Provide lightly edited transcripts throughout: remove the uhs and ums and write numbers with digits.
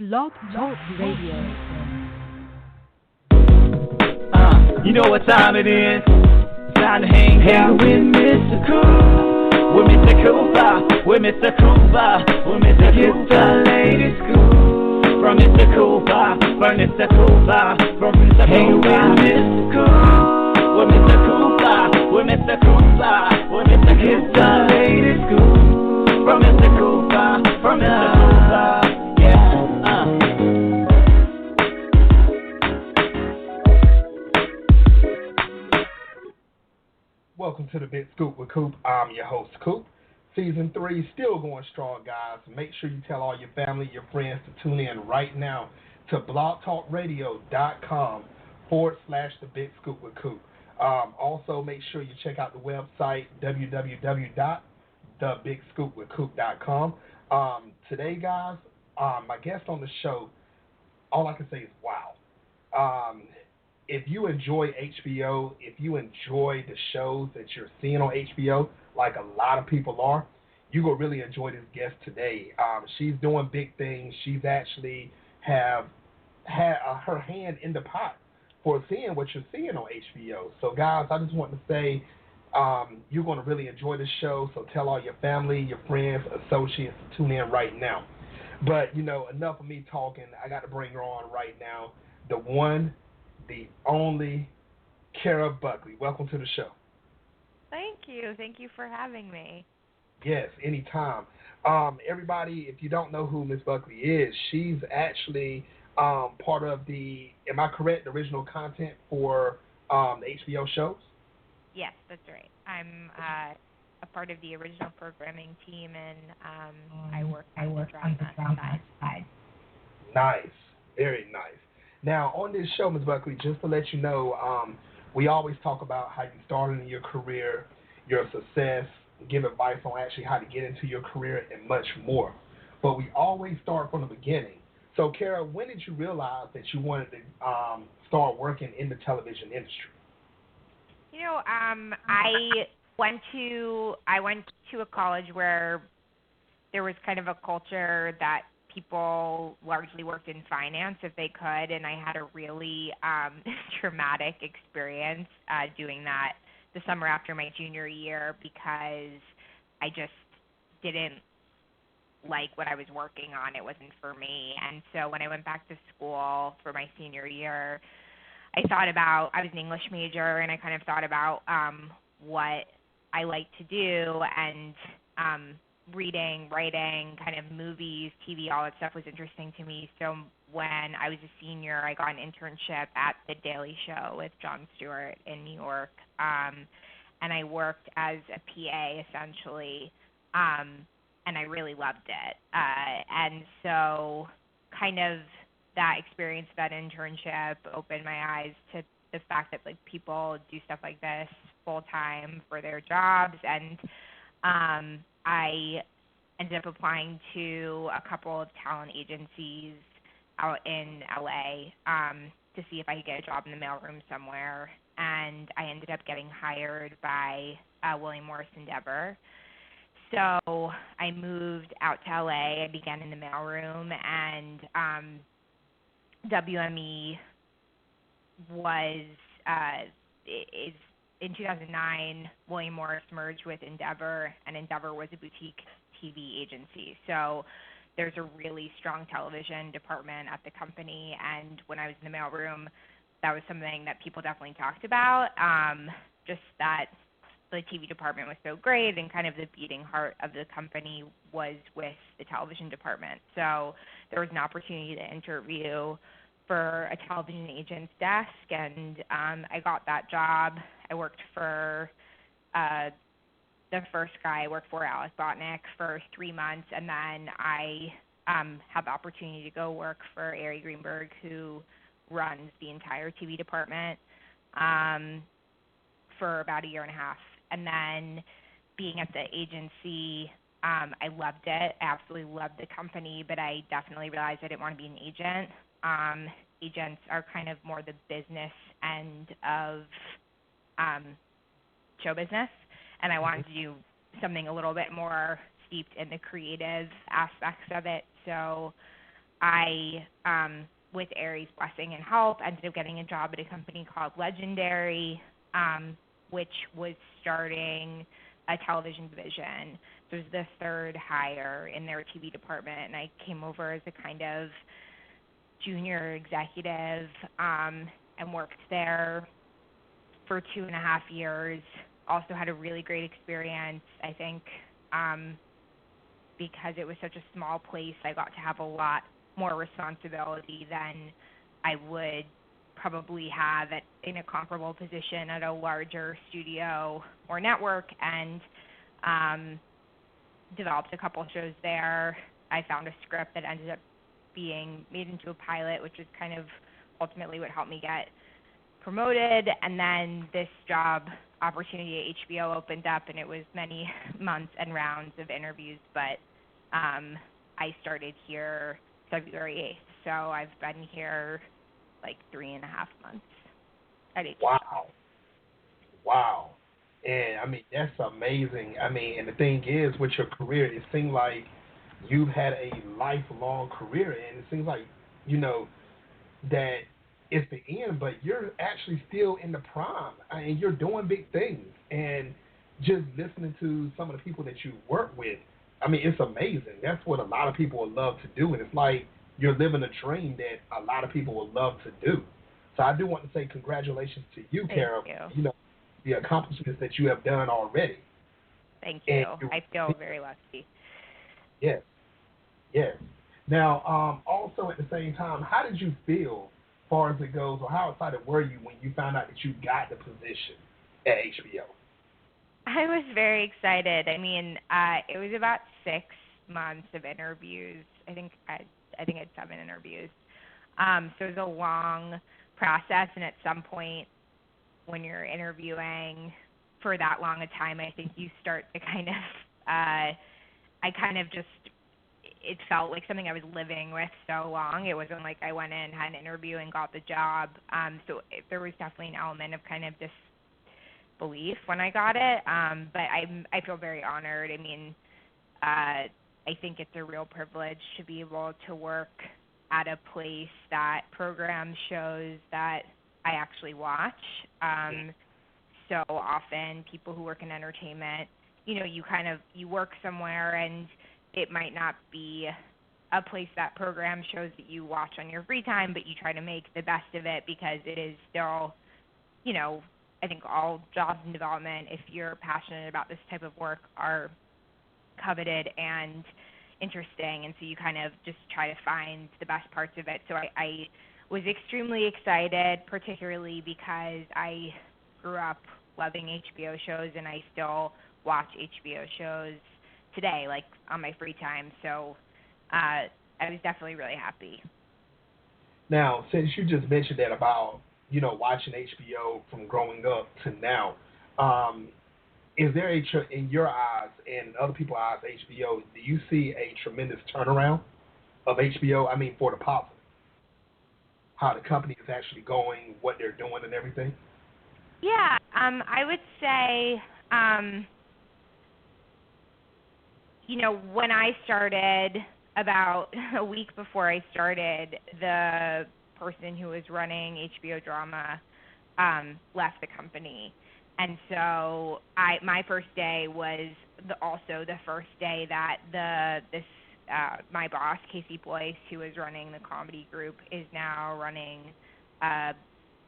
Blog Talk Radio. You know what time it is? Time to hang out with Mr. Coop. With Mr. Coop, with Mr. Coop, with Mr. Coop, the latest scoop. From Mr. Coop, from Mr. Coop, from Mr. Coop. Hang with Mr. Coop. With Mr. Coop, with Mr. Coop, with Mr. Coop, the latest scoop. From Mr. Coop, from Mr. Coop, yeah. Welcome to the Big Scoop with Coop. I'm your host, Coop. Season 3 still going strong, guys. Make sure you tell all your family, your friends to tune in right now to blogtalkradio.com/The Big Scoop with Coop. Also, make sure you check out the website, www.thebigscoopwithcoop.com. Today, guys, my guest on the show, all I can say is wow. If you enjoy HBO, if you enjoy the shows that you're seeing on HBO, like a lot of people are, you're going to really enjoy this guest today. She's doing big things. She's actually have had her hand in the pot for seeing what you're seeing on HBO. So, guys, I just want to say you're going to really enjoy this show, so tell all your family, your friends, associates to tune in right now. But, you know, enough of me talking. I got to bring her on right now, the one, the only Kara Buckley. Welcome to the show. Thank you. Thank you for having me. Yes, anytime. Everybody, if you don't know who Miss Buckley is, she's actually part of the, am I correct, the original content for the HBO shows? Yes, that's right. I'm a part of the original programming team, and I work on the drama side. Nice. Very nice. Now, on this show, Ms. Buckley, just to let you know, we always talk about how you started in your career, your success, give advice on actually how to get into your career, and much more. But we always start from the beginning. So, Kara, when did you realize that you wanted to start working in the television industry? You know, I went to a college where there was kind of a culture that people largely worked in finance if they could, and I had a really traumatic experience doing that the summer after my junior year because I just didn't like what I was working on. It wasn't for me. And so when I went back to school for my senior year, I was an English major, and I kind of thought about what I like to do, and reading, writing, kind of movies, TV, all that stuff was interesting to me. So when I was a senior, I got an internship at The Daily Show with Jon Stewart in New York, and I worked as a PA essentially, and I really loved it. And so kind of that experience, that internship, opened my eyes to the fact that like people do stuff like this full time for their jobs, and I ended up applying to a couple of talent agencies out in LA to see if I could get a job in the mailroom somewhere, and I ended up getting hired by William Morris Endeavor. So I moved out to LA. I began in the mailroom, and WME is in 2009, William Morris merged with Endeavor, and Endeavor was a boutique TV agency. So there's a really strong television department at the company, and when I was in the mailroom, that was something that people definitely talked about, just that the TV department was so great, and kind of the beating heart of the company was with the television department. So there was an opportunity to interview for a television agent's desk, and I got that job. I worked for the first guy I worked for, Alex Botnick, for 3 months, and then I had the opportunity to go work for Ari Greenberg, who runs the entire TV department, for about a year and a half. And then being at the agency, I loved it. I absolutely loved the company, but I definitely realized I didn't want to be an agent. Agents are kind of more the business end of show business, and I wanted to do something a little bit more steeped in the creative aspects of it. So I, with Aries' blessing and help, ended up getting a job at a company called Legendary, which was starting a television division. So it was the third hire in their TV department, and I came over as a kind of junior executive, and worked there for 2.5 years. Also had a really great experience. I think because it was such a small place, I got to have a lot more responsibility than I would probably have in a comparable position at a larger studio or network, and developed a couple shows there. I found a script that ended up being made into a pilot, which is kind of ultimately what helped me get promoted. And then this job opportunity at HBO opened up, and it was many months and rounds of interviews, but I started here February 8th, so I've been here like 3.5 months at HBO. Wow. And, I mean, that's amazing. I mean, and the thing is, with your career, it seems like you've had a lifelong career, and it seems like, that it's the end, but you're actually still in the prime, and you're doing big things. And just listening to some of the people that you work with, I mean, it's amazing. That's what a lot of people would love to do, and it's like you're living a dream that a lot of people would love to do. So I do want to say congratulations to you, Kara. Thank you. The accomplishments that you have done already. Thank you. I feel very lucky. Yes. Now, also at the same time, how did you feel as far as it goes, or how excited were you when you found out that you got the position at HBO? I was very excited. I mean, it was about 6 months of interviews. I think I had 7 interviews. So it was a long process, and at some point when you're interviewing for that long a time, I think you start to kind of, it felt like something I was living with so long. It wasn't like I went in, had an interview, and got the job. So there was definitely an element of kind of disbelief when I got it. But I feel very honored. I mean, I think it's a real privilege to be able to work at a place that programs shows that I actually watch. So often people who work in entertainment, you work somewhere and it might not be a place that program shows that you watch on your free time, but you try to make the best of it because it is still, I think all jobs in development, if you're passionate about this type of work, are coveted and interesting, and so you kind of just try to find the best parts of it. So I was extremely excited, particularly because I grew up loving HBO shows, and I still watch HBO shows today, like on my free time. So I was definitely really happy. Now, since you just mentioned that about, watching HBO from growing up to now, is there in your eyes and other people's eyes, HBO, do you see a tremendous turnaround of HBO? I mean, for the positive, how the company is actually going, what they're doing, and everything? Yeah, I would say, when I started, about a week before I started, the person who was running HBO Drama left the company. And so my first day was also the first day that my boss, Casey Boyce, who was running the comedy group, is now running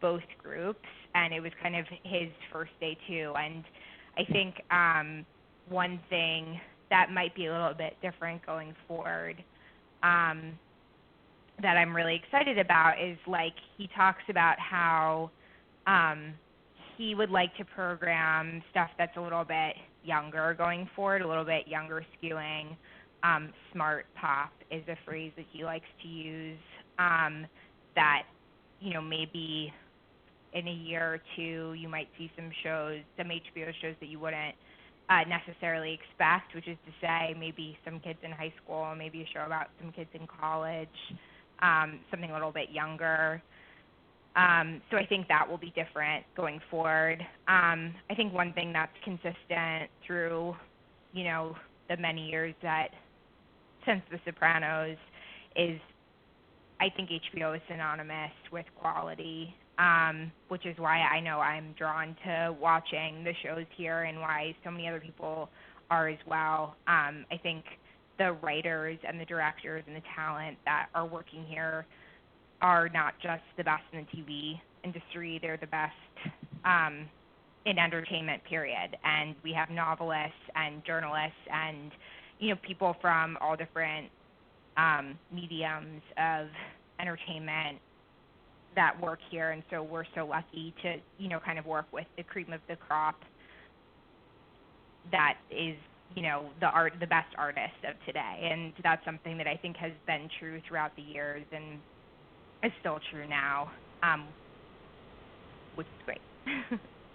both groups. And it was kind of his first day too. And I think one thing that might be a little bit different going forward that I'm really excited about is, like, he talks about how he would like to program stuff that's a little bit younger going forward, a little bit younger skewing. Smart pop is a phrase that he likes to use, that, maybe in a year or two you might see some HBO shows that you wouldn't necessarily expect, which is to say maybe some kids in high school, maybe a show about some kids in college, something a little bit younger. So I think that will be different going forward. I think one thing that's consistent through, the many years that since The Sopranos is I think HBO is synonymous with quality, which is why I know I'm drawn to watching the shows here and why so many other people are as well. I think the writers and the directors and the talent that are working here are not just the best in the TV industry, they're the best in entertainment, period. And we have novelists and journalists and, people from all different mediums of entertainment that work here. And so we're so lucky to, kind of work with the cream of the crop that is, the best artists of today. And that's something that I think has been true throughout the years and is still true now, which is great.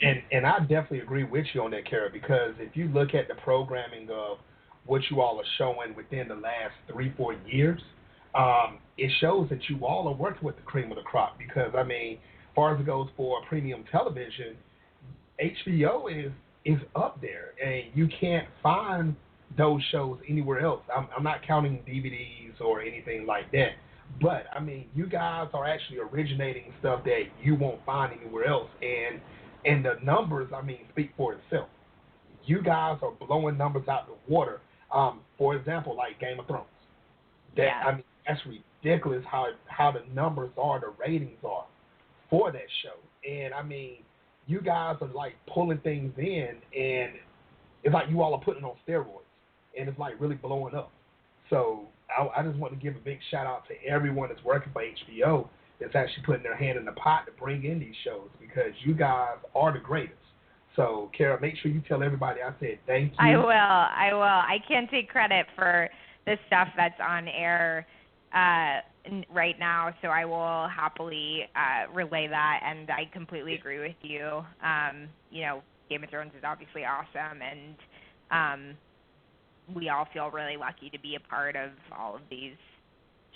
And I definitely agree with you on that, Kara, because if you look at the programming of what you all are showing within the last 3-4 years, it shows that you all are working with the cream of the crop. Because, as far as it goes for premium television, HBO is up there, and you can't find those shows anywhere else. I'm not counting DVDs or anything like that. But, you guys are actually originating stuff that you won't find anywhere else. And the numbers, speak for itself. You guys are blowing numbers out the water. For example, like Game of Thrones. That's ridiculous how the numbers are, the ratings are for that show. And, you guys are, like, pulling things in, and it's like you all are putting on steroids. And it's, like, really blowing up. So I just want to give a big shout-out to everyone that's working for HBO that's actually putting their hand in the pot to bring in these shows, because you guys are the greatest. So, Kara, make sure you tell everybody I said thank you. I will. I can't take credit for the stuff that's on air right now, so I will happily relay that, and I completely agree with you. Game of Thrones is obviously awesome, and we all feel really lucky to be a part of all of these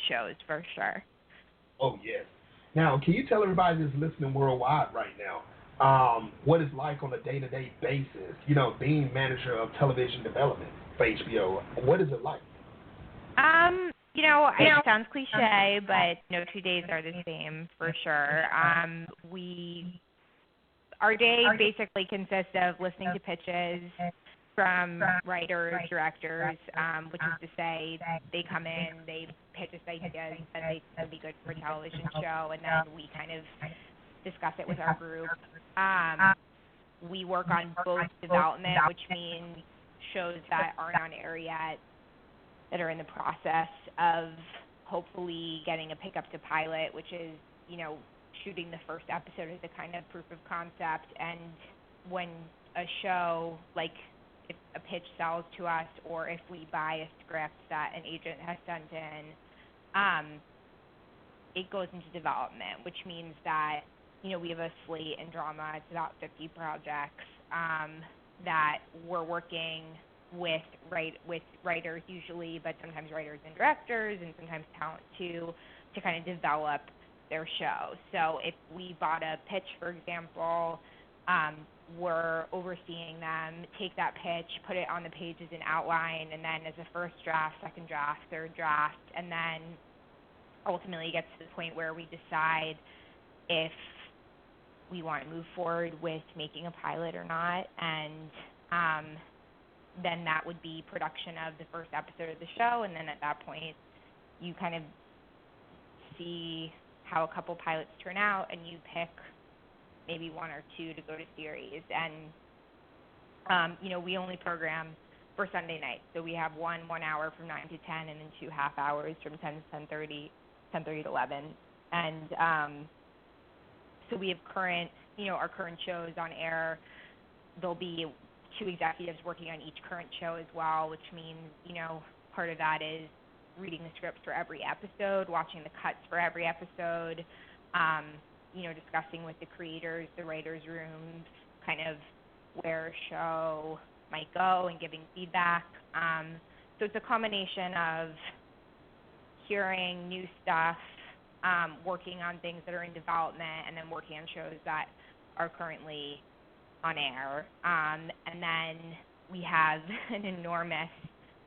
shows for sure. Oh, yes. Now, can you tell everybody that's listening worldwide right now what it's like on a day-to-day basis, being manager of television development for HBO? What is it like? It sounds cliche, but 2 days are the same for sure. Our day basically consists of listening to pitches from writers, directors, which is to say they come in, they pitch us ideas that they would be good for a television show, and then we kind of discuss it with our group. We work on both development, which means shows that aren't on air yet, that are in the process of hopefully getting a pickup to pilot, which is, shooting the first episode as a kind of proof of concept. And when a show, like if a pitch sells to us or if we buy a script that an agent has sent in, it goes into development, which means that, we have a slate in drama. It's about 50 projects that we're working with writers usually, but sometimes writers and directors and sometimes talent too, to kind of develop their show. So if we bought a pitch, for example, we're overseeing them, take that pitch, put it on the page as an outline, and then as a first draft, second draft, third draft, and then ultimately it gets to the point where we decide if we want to move forward with making a pilot or not, and then that would be production of the first episode of the show, and then at that point you kind of see how a couple pilots turn out, and you pick maybe one or two to go to series. And, we only program for Sunday night. So we have one hour from 9 to 10 and then 2 half hours from 10 to 10:30 to 11. And so we have our current shows on air. There'll be 2 executives working on each current show as well, which means, part of that is reading the scripts for every episode, watching the cuts for every episode, discussing with the creators, the writers' rooms, kind of where a show might go and giving feedback. So it's a combination of hearing new stuff, working on things that are in development, and then working on shows that are currently on air. And then we have an enormous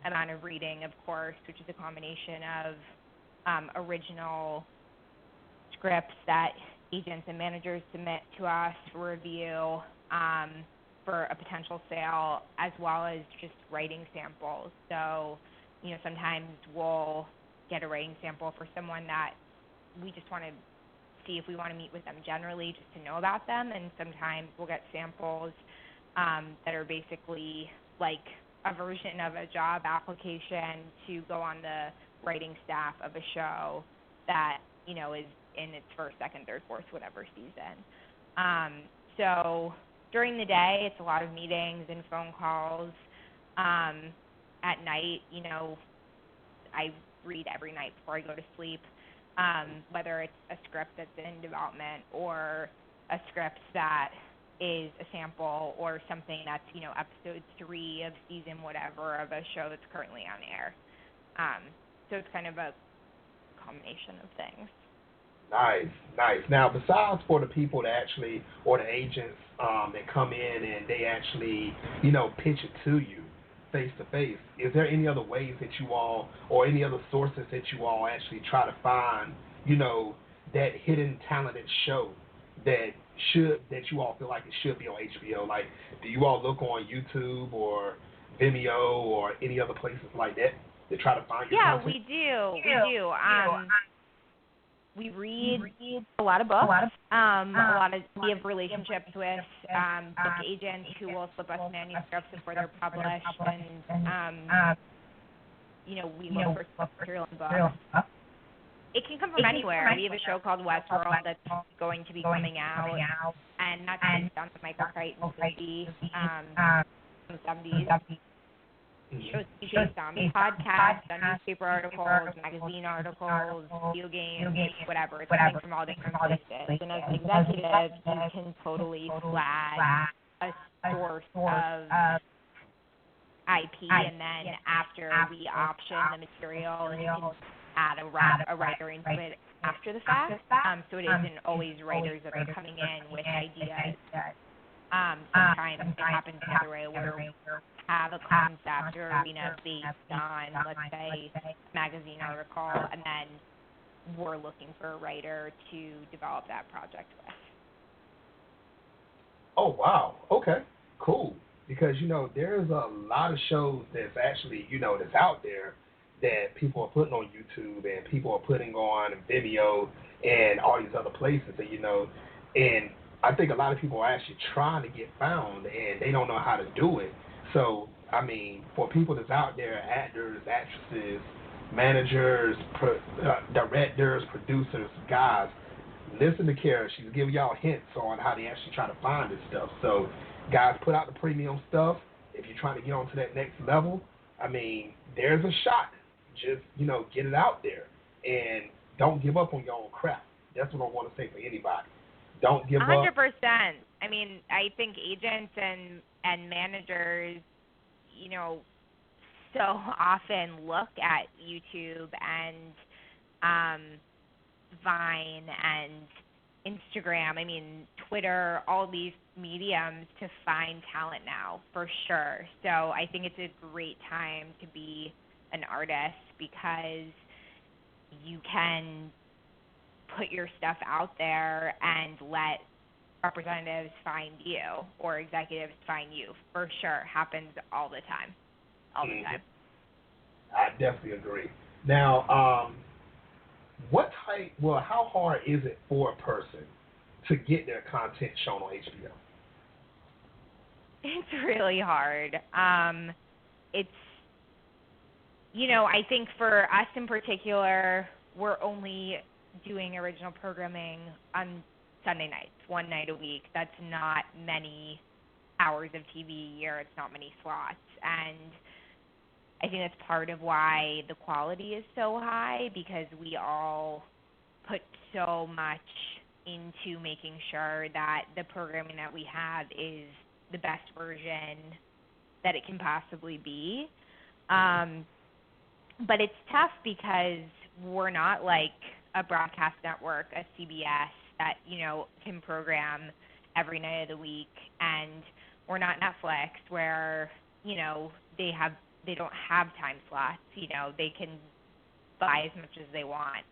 amount of reading, of course, which is a combination of original scripts that agents and managers submit to us for review for a potential sale, as well as just writing samples. So, sometimes we'll get a writing sample for someone that we just want to see if we want to meet with them generally, just to know about them. And sometimes we'll get samples that are basically like a version of a job application to go on the writing staff of a show that, is in its first, second, third, fourth, whatever season. So during the day, it's a lot of meetings and phone calls. At night, I read every night before I go to sleep, whether it's a script that's in development or a script that is a sample or something that's, episode 3 of season whatever of a show that's currently on air. So it's kind of a combination of things. Nice. Now, besides for the people that actually, or the agents that come in and they actually, pitch it to you face to face, is there any other ways that you all, or any other sources that you all actually try to find, that hidden talented show that you all feel like it should be on HBO? Like, do you all look on YouTube or Vimeo or any other places like that to try to find your content? We do. We read a lot of books. We have relationships with book agents who will slip us manuscripts before they're published, and we look for material in books. It can come from anywhere. We have a show called Westworld that's going to be coming out, and that's based on the Michael Crichton movie from the 70s. Shows based on podcasts, on newspaper articles, magazine articles, video games, whatever. It's coming from all different places. And as an executive, you can totally flag a source of IP, and then after we option the material, you can add a writer into it after the fact. So it isn't always writers that are coming in with ideas. Sometimes it happens the other way, where we have a concept or arena based on, let's say, a magazine article, and then we're looking for a writer to develop that project with. Oh, wow. Okay, cool. Because, there's a lot of shows that's actually, that's out there that people are putting on YouTube and people are putting on Vimeo and all these other places, and I think a lot of people are actually trying to get found and they don't know how to do it. So, for people that's out there, actors, actresses, managers, directors, producers, guys, listen to Kara. She's giving y'all hints on how they actually try to find this stuff. So, guys, put out the premium stuff. If you're trying to get on to that next level, there's a shot. Just, get it out there. And don't give up on your own craft. That's what I want to say for anybody. Don't give 100%. up. I think agents and managers, so often look at YouTube and Vine and Instagram, Twitter, all these mediums to find talent now, for sure. So I think it's a great time to be an artist because you can put your stuff out there and let representatives find you or executives find you. For sure. Happens all the time. The time. I definitely agree. Now, how hard is it for a person to get their content shown on HBO? It's really hard. It's, I think for us in particular, we're only doing original programming on Sunday nights, one night a week. That's not many hours of TV a year. It's not many slots. And I think that's part of why the quality is so high, because we all put so much into making sure that the programming that we have is the best version that it can possibly be. But it's tough because we're not like a broadcast network, a CBS that, can program every night of the week, and we're not Netflix where, they don't have time slots, they can buy as much as they want.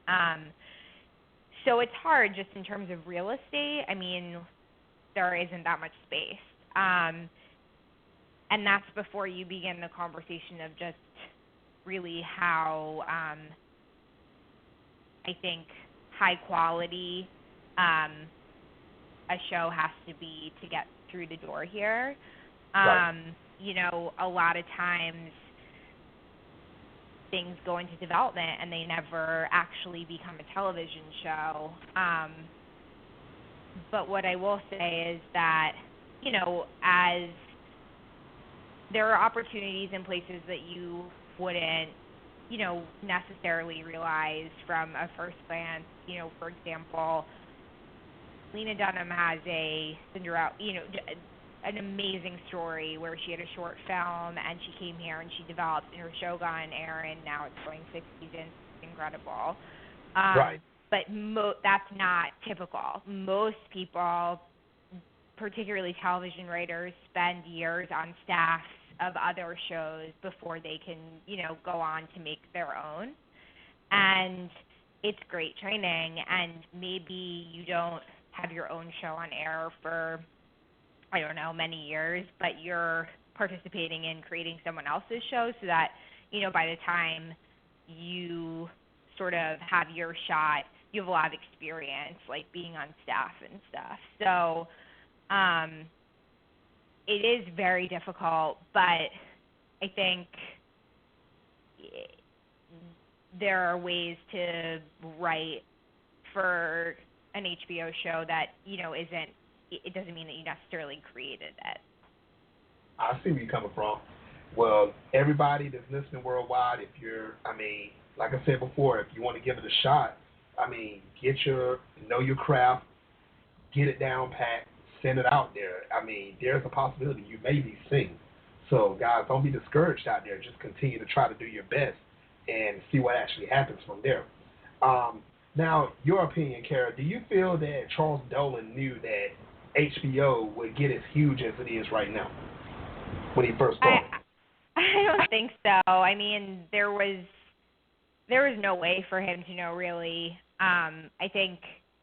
So it's hard just in terms of real estate. I mean, there isn't that much space. And that's before you begin the conversation of just really how I think high quality a show has to be to get through the door here. Right. You know, a lot of times things go into development and they never actually become a television show. But what I will say is that, you know, as there are opportunities in places that you wouldn't, you know, necessarily realize from a first glance. You know, for example, Lena Dunham has a Cinderella, you know, an amazing story where she had a short film and she came here and she developed in her show got on air and now it's going 6 seasons. It's incredible. Right. But that's not typical. Most people, particularly television writers, spend years on staffs of other shows before they can, you know, go on to make their own. And it's great training, and maybe you don't have your own show on air for, I don't know, many years, but you're participating in creating someone else's show so that, you know, by the time you sort of have your shot, you have a lot of experience, like being on staff and stuff. So it is very difficult, but I think there are ways to write for an HBO show that, you know, it doesn't mean that you necessarily created it. I see where you're coming from. Well, everybody that's listening worldwide, like I said before, if you want to give it a shot, know your craft, get it down pat, send it out there. There's a possibility you may be seen. So, guys, don't be discouraged out there. Just continue to try to do your best and see what actually happens from there. Now, your opinion, Kara, do you feel that Charles Dolan knew that HBO would get as huge as it is right now when he first started? I don't think so. I mean, there was no way for him to know, really. I think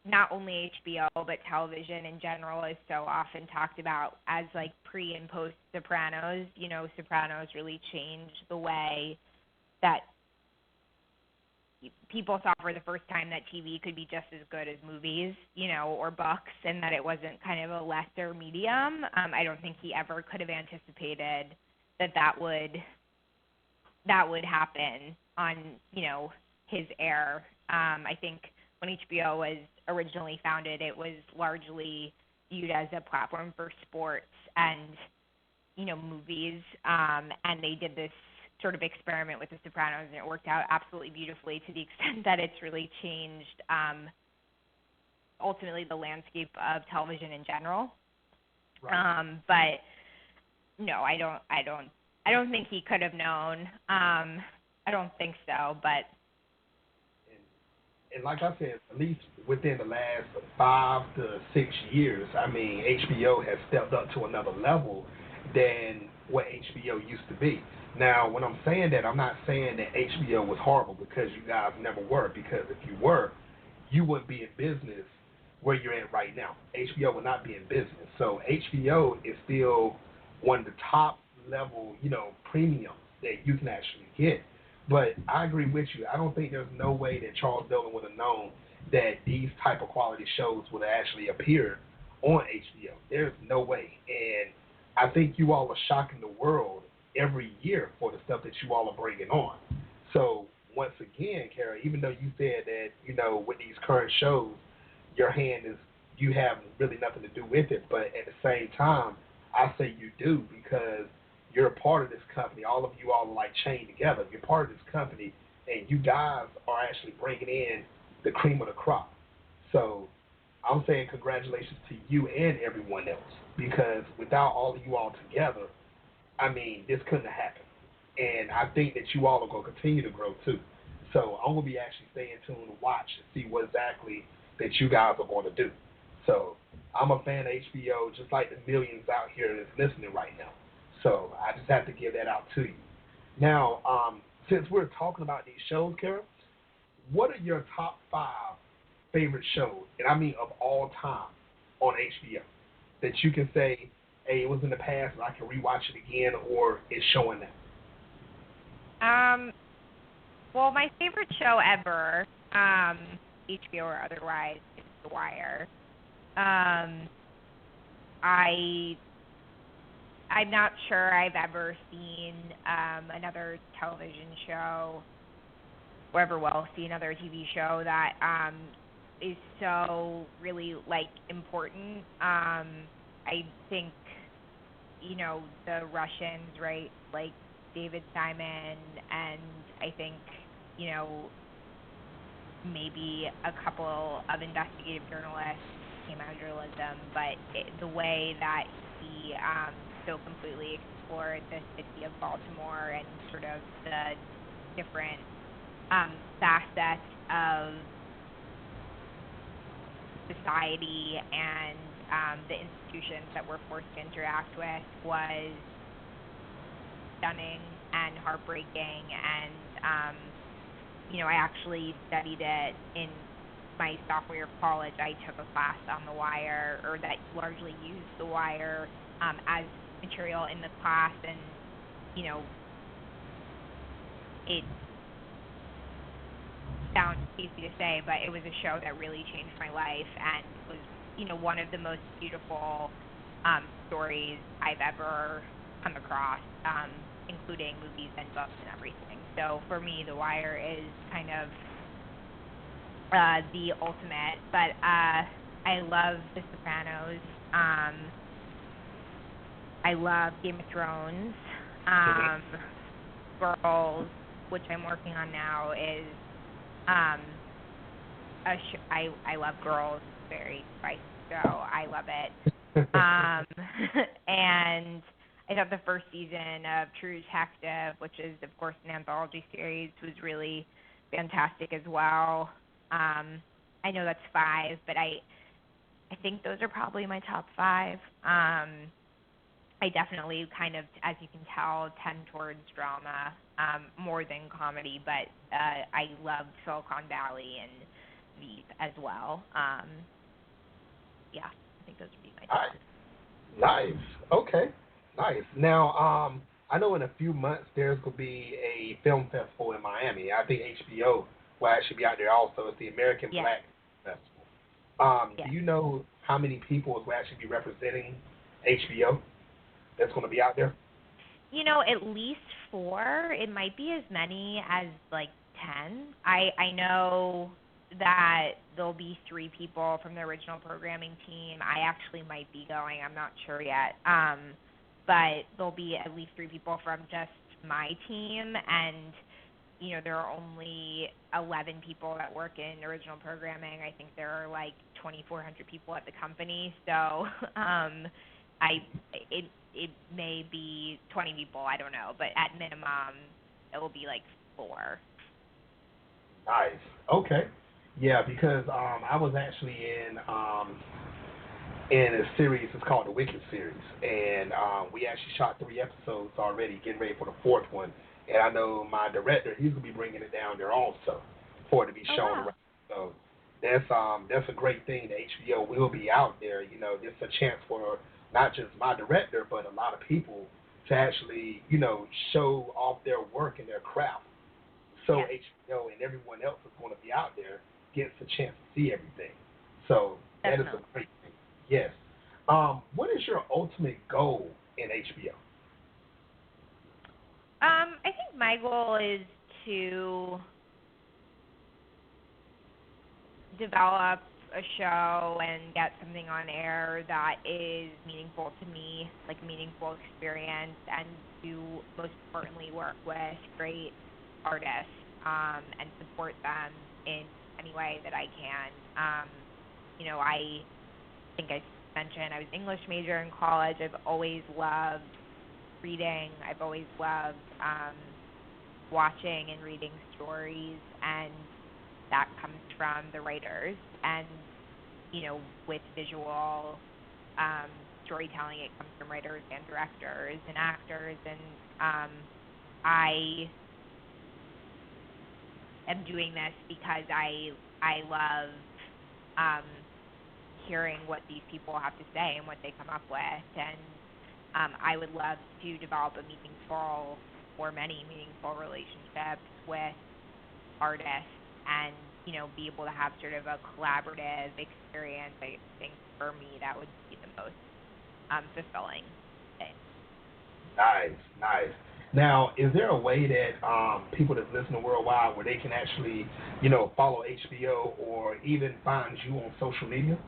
not only HBO, but television in general is so often talked about as like pre and post Sopranos. You know, Sopranos really changed the way that people saw for the first time that TV could be just as good as movies, you know, or books, and that it wasn't kind of a lesser medium. I don't think he ever could have anticipated that would happen on, you know, his air. I think when HBO was originally founded, it was largely viewed as a platform for sports and, you know, movies, and they did this sort of experiment with The Sopranos, and it worked out absolutely beautifully to the extent that it's really changed ultimately the landscape of television in general. Right. But no, I don't think he could have known. I don't think so, but and like I said, at least within the last 5 to 6 years, HBO has stepped up to another level than what HBO used to be. Now, when I'm saying that, I'm not saying that HBO was horrible, because you guys never were. Because if you were, you wouldn't be in business where you're at right now. HBO would not be in business. So HBO is still one of the top level, you know, premiums that you can actually get. But I agree with you. I don't think there's no way that Charles Dolan would have known that these type of quality shows would have actually appeared on HBO. There's no way. And I think you all are shocking the world every year for the stuff that you all are bringing on. So once again, Kara, even though you said that, you know, with these current shows, you have really nothing to do with it, but at the same time, I say you do, because you're a part of this company. All of you all are like chained together. You're part of this company, and you guys are actually bringing in the cream of the crop. So I'm saying congratulations to you and everyone else, because without all of you all together, this couldn't have happened. And I think that you all are going to continue to grow too. So I'm going to be actually staying tuned to watch and see what exactly that you guys are going to do. So I'm a fan of HBO, just like the millions out here that's listening right now. So I just have to give that out to you. Now, since we're talking about these shows, Kara, what are your top 5 favorite show, and I mean of all time, on HBO, that you can say, hey, it was in the past, and I can rewatch it again, or it's showing now? Well, my favorite show ever, HBO or otherwise, is The Wire. I'm not sure I've ever seen another television show or ever will see another TV show that is so really like important. I think the Russians, right? Like David Simon, and I think maybe a couple of investigative journalists came out of journalism, but the way that he so completely explored the city of Baltimore and sort of the different facets of society and the institutions that we're forced to interact with was stunning and heartbreaking. And I actually studied it in my sophomore year of college. I took a class on The Wire, or that largely used The Wire as material in the class, and it sounds easy to say, but it was a show that really changed my life and was one of the most beautiful stories I've ever come across, including movies and books and everything. So for me, The Wire is kind of the ultimate. But I love The Sopranos. I love Game of Thrones. Girls, which I'm working on now, is I love Girls. It's very spicy, so I love it. And I thought the first season of True Detective, which is, of course, an anthology series, was really fantastic as well. I know that's 5, but I think those are probably my top 5. I definitely kind of, as you can tell, tend towards drama more than comedy, but I loved Silicon Valley and Veep as well. Yeah, I think those would be my top. Nice. Okay. Nice. Now, I know in a few months there's going to be a film festival in Miami. I think HBO will actually be out there also. It's the American Black Festival. Yeah. Do you know how many people will actually be representing HBO that's going to be out there? At least 4. It might be as many as like 10. I know that there'll be 3 people from the original programming team. I actually might be going. I'm not sure yet. But there'll be at least 3 people from just my team, and there are only 11 people that work in original programming. I think there are like 2,400 people at the company, so it may be 20 people. I don't know, but at minimum, it will be like 4. Nice. Okay. Yeah, because I was actually in a series. It's called the Wicked series, and we actually shot 3 episodes already, getting ready for the 4th one. And I know my director, he's gonna be bringing it down there also for it to be shown around. So that's a great thing. The HBO will be out there. It's a chance for not just my director, but a lot of people to actually show off their work and their craft. So HBO and everyone else is going to be out there gets a chance to see everything. So that is a great thing. Yes. What is your ultimate goal in HBO? I think my goal is to develop a show and get something on air that is meaningful to me, like a meaningful experience, and to most importantly work with great artists and support them in any way that I can. I think I mentioned I was an English major in college. I've always loved reading. I've always loved watching and reading stories, and that comes from the writers. And with visual storytelling, it comes from writers and directors and actors. And I am doing this because I love hearing what these people have to say and what they come up with. And I would love to develop a meaningful or many meaningful relationships with artists and, you know, be able to have sort of a collaborative experience. I think for me that would be the most fulfilling thing. Nice. Now, is there a way that people that listen worldwide where they can actually, you know, follow HBO or even find you on social media,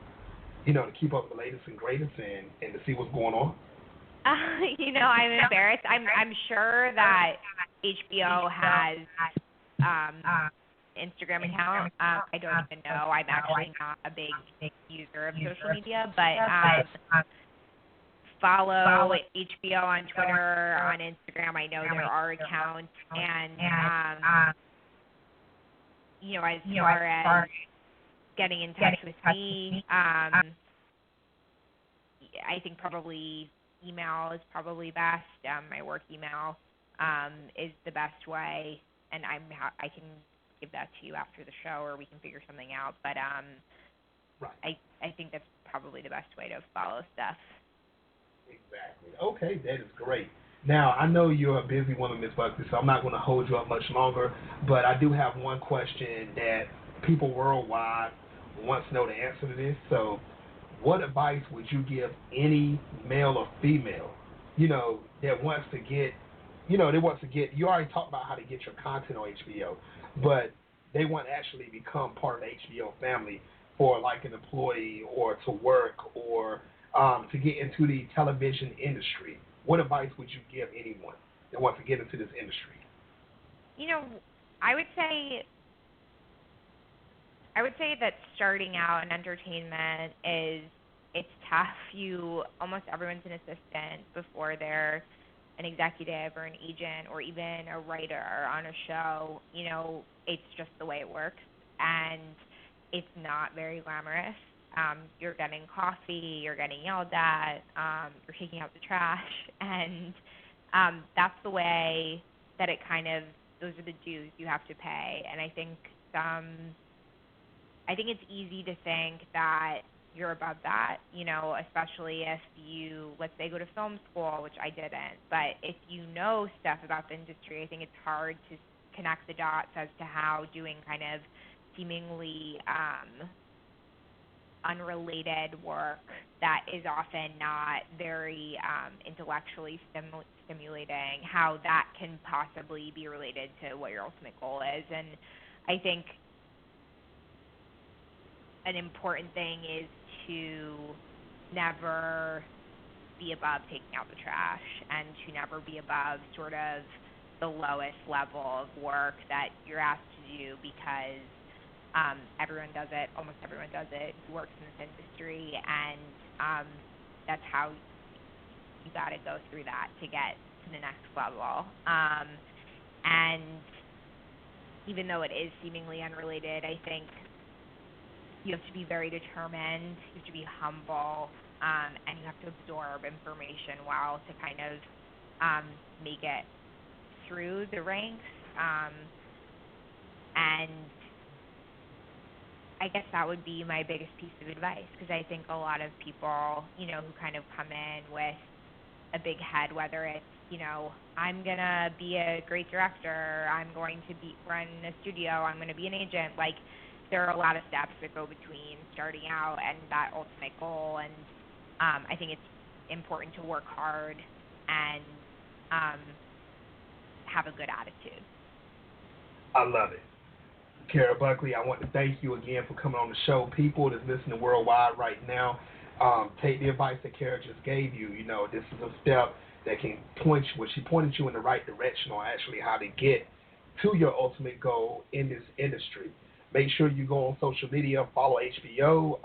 you know, to keep up with the latest and greatest and to see what's going on? You know, I'm embarrassed. I'm sure that HBO has Instagram account. I don't even know. I'm actually not a big user of social media, but follow HBO on Twitter, on Instagram. I know there are accounts, and you know, as far as getting in touch with me, I think probably email is probably best. My work email is the best way, and I can give that to you after the show, or we can figure something out. But Right. I think that's probably the best way to follow stuff. Exactly. Okay, that is great. Now, I know you're a busy woman, Ms. Buckley, so I'm not going to hold you up much longer, but I do have one question that people worldwide want to know the answer to this. So, what advice would you give any male or female, you know, that wants to get, you already talked about how to get your content on HBO, but they want to actually become part of the HBO family for like an employee or to work or to get into the television industry. What advice would you give anyone that wants to get into this industry? You know, I would say that starting out in entertainment it's tough. Almost everyone's an assistant before they're an executive or an agent or even a writer on a show. You know, it's just the way it works, and it's not very glamorous. You're getting coffee, you're getting yelled at, you're taking out the trash, and that's the way that it kind of, those are the dues you have to pay. And I think it's easy to think that you're above that, you know, especially if you, let's say, go to film school, which I didn't. But if you know stuff about the industry, I think it's hard to connect the dots as to how doing kind of seemingly unrelated work that is often not very intellectually stimulating, how that can possibly be related to what your ultimate goal is. And I think an important thing is to never be above taking out the trash and to never be above sort of the lowest level of work that you're asked to do, because everyone does it, almost everyone does it, who works in this industry, and that's how you got to go through that to get to the next level. And even though it is seemingly unrelated, I think you have to be very determined, you have to be humble, and you have to absorb information well to kind of make it through the ranks. And I guess that would be my biggest piece of advice, because I think a lot of people, you know, who kind of come in with a big head, whether it's, you know, I'm going to be a great director, I'm going to run a studio, I'm going to be an agent, like, there are a lot of steps that go between starting out and that ultimate goal, and I think it's important to work hard and have a good attitude. I love it. Kara Buckley, I want to thank you again for coming on the show. People that's listening worldwide right now, take the advice that Kara just gave you. You know, this is a step that can point you, she pointed you in the right direction on actually how to get to your ultimate goal in this industry. Make sure you go on social media, follow HBO,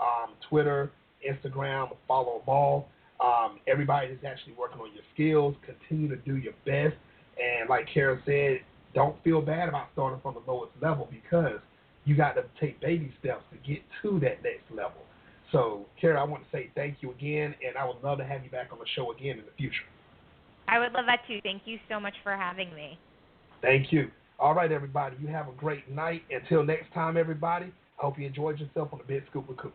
Twitter, Instagram, follow them all. Everybody that's actually working on your skills, continue to do your best. And like Kara said, don't feel bad about starting from the lowest level, because you got to take baby steps to get to that next level. So, Kara, I want to say thank you again, and I would love to have you back on the show again in the future. I would love that too. Thank you so much for having me. Thank you. All right, everybody, you have a great night. Until next time, everybody, Hope you enjoyed yourself on the Big Scoop with Coop.